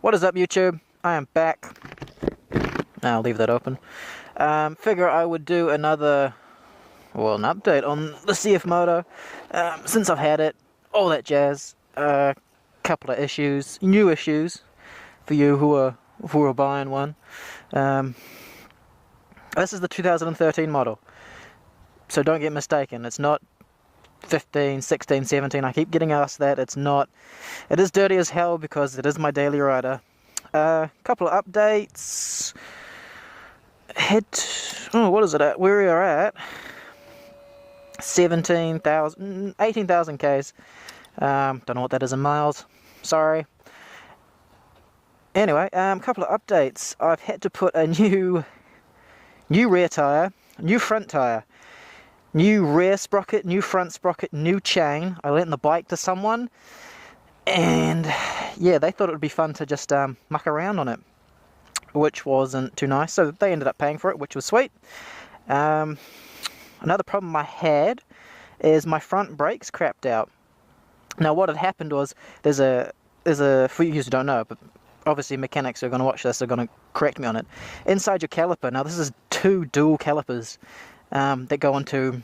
What is up, YouTube? I am back. I'll leave that open. Figure I would do an update on the CFMOTO. Since I've had it, all that jazz. Couple of issues, new issues, for you who are buying one. This is the 2013 model, so don't get mistaken. It's not 15, 16, 17. I keep getting asked that. It's not. It is dirty as hell because it is my daily rider. Couple of updates. What is it at? Where we are at? 18,000 Ks. Don't know what that is in miles. Sorry. Anyway, couple of updates. I've had to put a new rear tire, new front tire, new rear sprocket, new front sprocket, new chain. I lent the bike to someone, and yeah, they thought it would be fun to just muck around on it, which wasn't too nice, so they ended up paying for it, which was sweet. Another problem I had is my front brakes crapped out. Now what had happened was, there's a for you who don't know, but obviously mechanics who are going to watch this are going to correct me on it. Inside your caliper, now this is two dual calipers that go onto,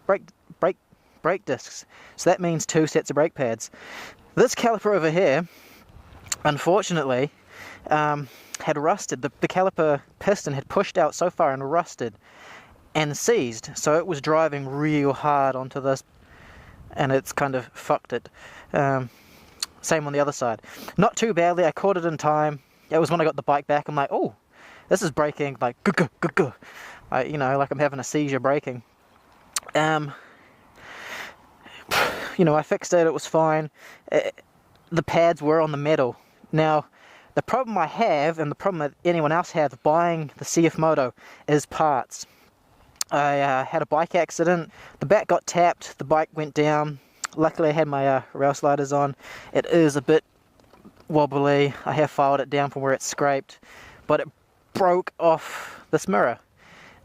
brake discs. So that means two sets of brake pads. This caliper over here, unfortunately, had rusted. The caliper piston had pushed out so far and rusted and seized, so it was driving real hard onto this, and it's kind of fucked it. Same on the other side. Not too badly, I caught it in time. It was when I got the bike back, I'm like, oh, this is braking like like I'm having a seizure braking. I fixed it, it was fine. The pads were on the metal. Now, the problem I have, and the problem that anyone else has buying the CFMOTO, is parts. I had a bike accident, the back got tapped, the bike went down. Luckily I had my rail sliders on. It is a bit wobbly. I have filed it down from where it scraped, but it broke off this mirror.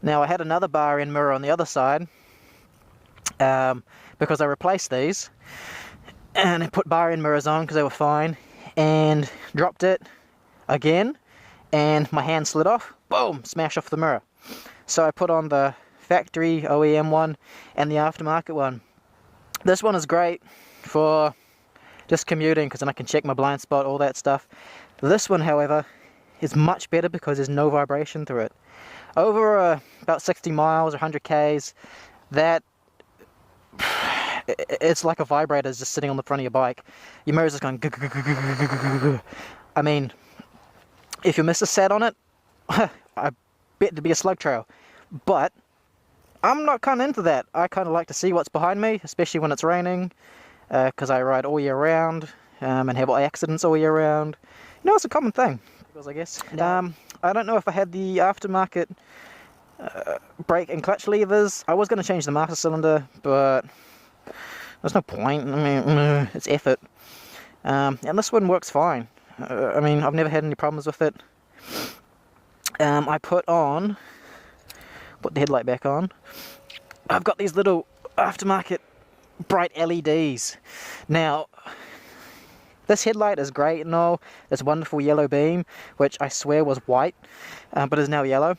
Now I had another bar end mirror on the other side, because I replaced these, and I put bar end mirrors on because they were fine, and dropped it again, and my hand slid off, boom, smash off the mirror. So I put on the factory OEM one and the aftermarket one. This one is great for just commuting, because then I can check my blind spot, all that stuff. This one, however, is much better because there's no vibration through it. Over about 60 miles or 100 Ks, it's like a vibrator is just sitting on the front of your bike. Your mirror's just going. I mean, if your missus sat on it, I bet there'd be a slug trail. But I'm not kind of into that. I kind of like to see what's behind me, especially when it's raining, because I ride all year round and have accidents all year round. It's a common thing, I guess. I don't know if I had the aftermarket brake and clutch levers. I was going to change the master cylinder, but there's no point. I mean, it's effort. And this one works fine. I've never had any problems with it. I put the headlight back on. I've got these little aftermarket bright LEDs. Now, this headlight is great and all. This wonderful yellow beam, which I swear was white, but is now yellow,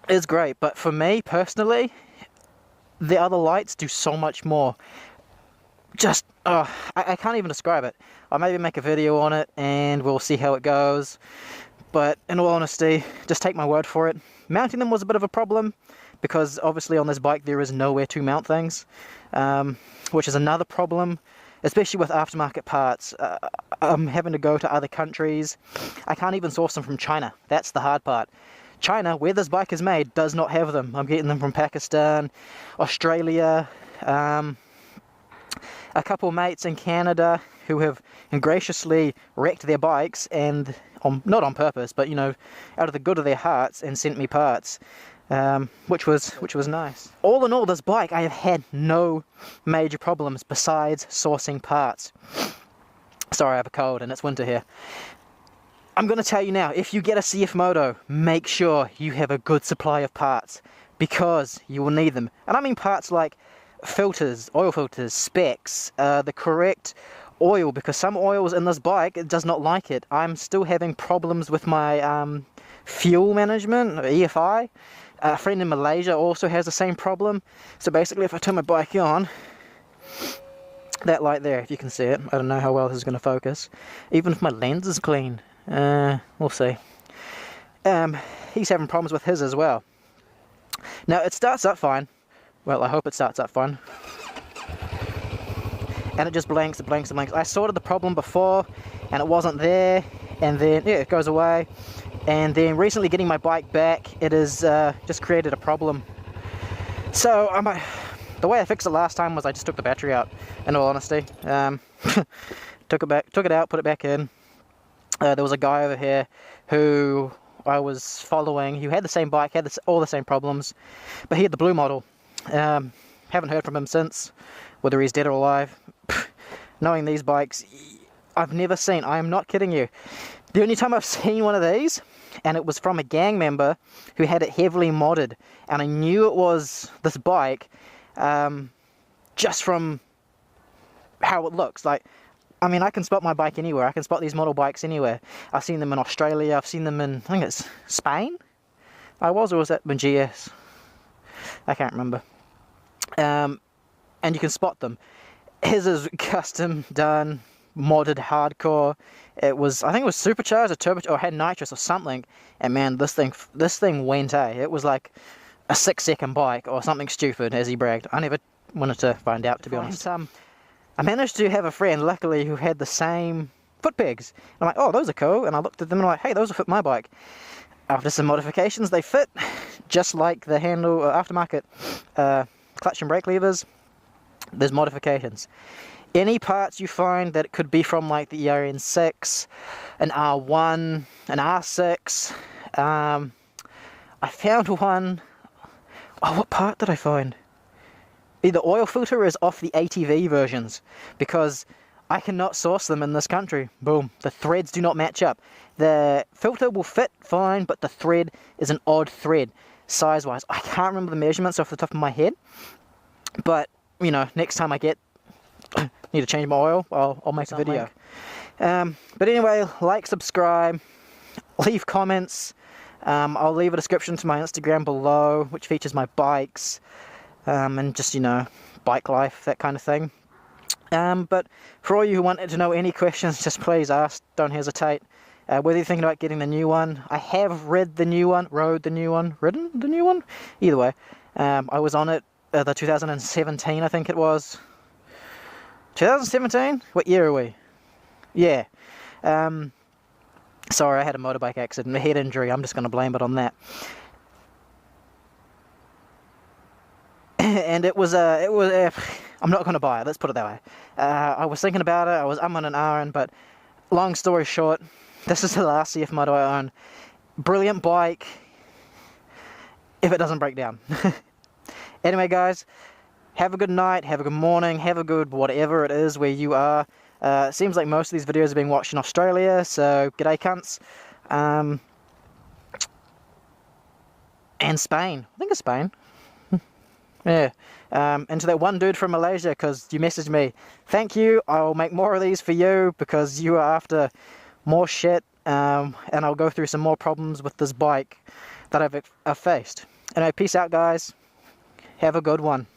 is great. But for me, personally, the other lights do so much more. I can't even describe it. I'll maybe make a video on it, and we'll see how it goes. But in all honesty, just take my word for it. Mounting them was a bit of a problem, because obviously on this bike there is nowhere to mount things, which is another problem, especially with aftermarket parts. I'm having to go to other countries. I can't even source them from China. That's the hard part. China, where this bike is made, does not have them. I'm getting them from Pakistan, Australia, a couple mates in Canada who have graciously wrecked their bikes, and not on purpose, but out of the good of their hearts, and sent me parts, which was nice. All in all, this bike, I have had no major problems besides sourcing parts. Sorry, I have a cold and it's winter here. I'm going to tell you now, if you get a CFMOTO, make sure you have a good supply of parts, because you will need them. And I mean parts like filters, oil filters, specs, the correct oil, because some oils in this bike, it does not like it. I'm still having problems with my fuel management, EFI. A friend in Malaysia also has the same problem. So basically, if I turn my bike on, that light there, if you can see it, I don't know how well this is going to focus. Even if my lens is clean, we'll see. He's having problems with his as well. Now, it starts up fine. Well, I hope it starts up fine. And it just blinks, it blinks, it blinks. I sorted the problem before, and it wasn't there. And then, yeah, it goes away. And then recently getting my bike back, it has just created a problem. So, the way I fixed it last time was I just took the battery out, in all honesty. Took it out, put it back in. There was a guy over here who I was following, who had the same bike, had all the same problems, but he had the blue model. Haven't heard from him since, whether he's dead or alive. Knowing these bikes, I've never seen, I am not kidding you, the only time I've seen one of these, and it was from a gang member who had it heavily modded, and I knew it was this bike just from how it looks. Like, I mean, I can spot my bike anywhere. I can spot these model bikes anywhere. I've seen them in Australia. I've seen them in, I think it's Spain. Or was that in GS? I can't remember. And you can spot them. His is custom done, modded hardcore. It was, I think it was supercharged or turbocharged, or had nitrous or something. And man, this thing went, It was like a 6-second bike or something stupid, as he bragged. I never wanted to find out, to be honest. I managed to have a friend, luckily, who had the same foot pegs. I'm like, oh, those are cool. And I looked at them and I'm like, hey, those will fit my bike. After some modifications, they fit just like the handle aftermarket clutch and brake levers. There's modifications. Any parts you find that it could be from like the ERN6, an R1, an R6. I found one. Oh, what part did I find? The oil filter is off the ATV versions, because I cannot source them in this country. Boom. The threads do not match up. The filter will fit fine, but the thread is an odd thread, size-wise. I can't remember the measurements off the top of my head, but, you know, next time I need to change my oil, I'll make a video. But anyway, like, subscribe, leave comments. I'll leave a description to my Instagram below, which features my bikes. And just, you know, bike life, that kind of thing. But for all you who wanted to know any questions, just please ask, don't hesitate. Whether you're thinking about getting the new one, I have ridden the new one, either way. I was on it, the 2017, I think it was. 2017? What year are we? Yeah. Sorry, I had a motorbike accident, a head injury, I'm just going to blame it on that. And it was I'm not going to buy it, let's put it that way. I was thinking about it, I'm on an iron, but long story short, this is the last CFMOTO I own. Brilliant bike, if it doesn't break down. Anyway guys, have a good night, have a good morning, have a good whatever it is where you are. It seems like most of these videos are being watched in Australia, so g'day cunts. And Spain, I think it's Spain. Yeah, and to that one dude from Malaysia, because you messaged me, thank you, I'll make more of these for you, because you are after more shit, and I'll go through some more problems with this bike that I've faced. Anyway, peace out guys, have a good one.